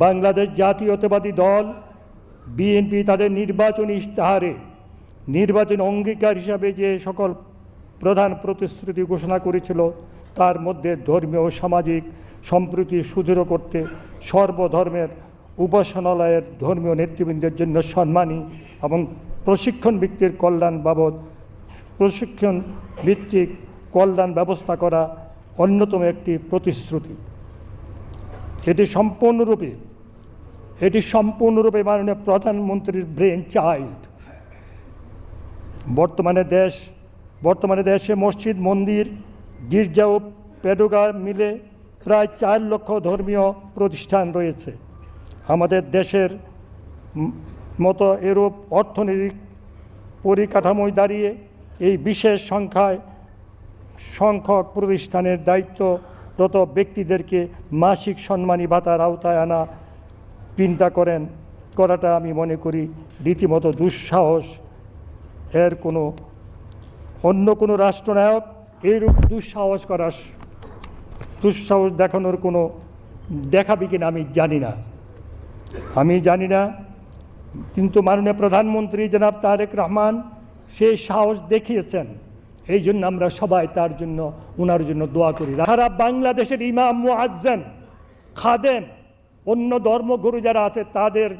বাংলাদেশ জাতীয়তাবাদী দল বিএনপি তাদের নির্বাচনী ইশতেহারে নির্বাচন অঙ্গীকার হিসাবে যে সকল প্রধান প্রতিশ্রুতি ঘোষণা করেছিল তার মধ্যে ধর্মীয় ও সামাজিক সম্প্রীতি সুদৃঢ় করতে সর্বধর্মের উপাসনালয়ের ধর্মীয় নেতৃবৃন্দের জন্য সম্মানী এবং প্রশিক্ষণ ভিত্তিক কল্যাণ বাবদ প্রশিক্ষণ ভিত্তিক কল্যাণ ব্যবস্থা করা অন্যতম একটি প্রতিশ্রুতি। এটি সম্পূর্ণরূপে মাননীয় প্রধানমন্ত্রীর ব্রেন চাইল্ড। বর্তমানে দেশে মসজিদ, মন্দির, গির্জা ও পেডোগা মিলে প্রায় 4 লক্ষ ধর্মীয় প্রতিষ্ঠান রয়েছে। আমাদের দেশের মতো এরূপ অর্থনৈতিক পরিকাঠামোয় দাঁড়িয়ে এই বিশেষ সংখ্যক প্রতিষ্ঠানের দায়িত্বরত ব্যক্তিদেরকে মাসিক সম্মানী ভাতার আওতায় আনা করাটা আমি মনে করি রীতিমতো দুঃসাহস। এর অন্য কোনো রাষ্ট্রনায়ক এইরূপ দুঃসাহস দেখানোর দেখাবে কিনা আমি জানি না, কিন্তু মাননীয় প্রধানমন্ত্রী জনাব তারেক রহমান সেই সাহস দেখিয়েছেন। এই জন্য আমরা সবাই ওনার জন্য দোয়া করি। সারা বাংলাদেশের ইমাম, মুয়াজ্জিন, খাদেম, অন্য ধর্মগুরু যারা আছে তাদের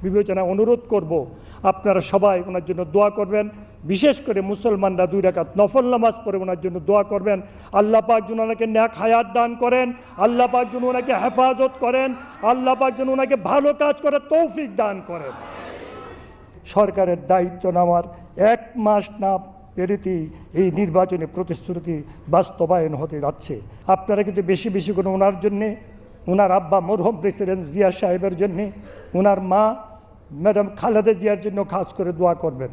বিবেচনা অনুরোধ করব আপনারা সবাই ওনার জন্য দোয়া করবেন। বিশেষ করে মুসলমানরা 2 রাকাত নফল নামাজ পড়ে ওনার জন্য দোয়া করবেন। আল্লাহ পাক যেন ওনাকে নেক হায়াত দান করেন, আল্লাহ পাক যেন ওনাকে হেফাজত করেন, আল্লাহ পাক যেন ওনাকে ভালো কাজ করার তৌফিক দান করেন। সরকারের দায়িত্ব নেওয়ার 1 মাস না পেরিতেই এই নির্বাচনী প্রতিশ্রুতি বাস্তবায়ন হতে যাচ্ছে। আপনারা কিন্তু বেশি বেশি করে ওনার জন্যে, ওনার আব্বা মরহুম প্রেসিডেন্ট জিয়া সাহেবের জন্যে, ওনার মা ম্যাডাম খালেদা জিয়ার জন্য খাস করে দোয়া করবেন।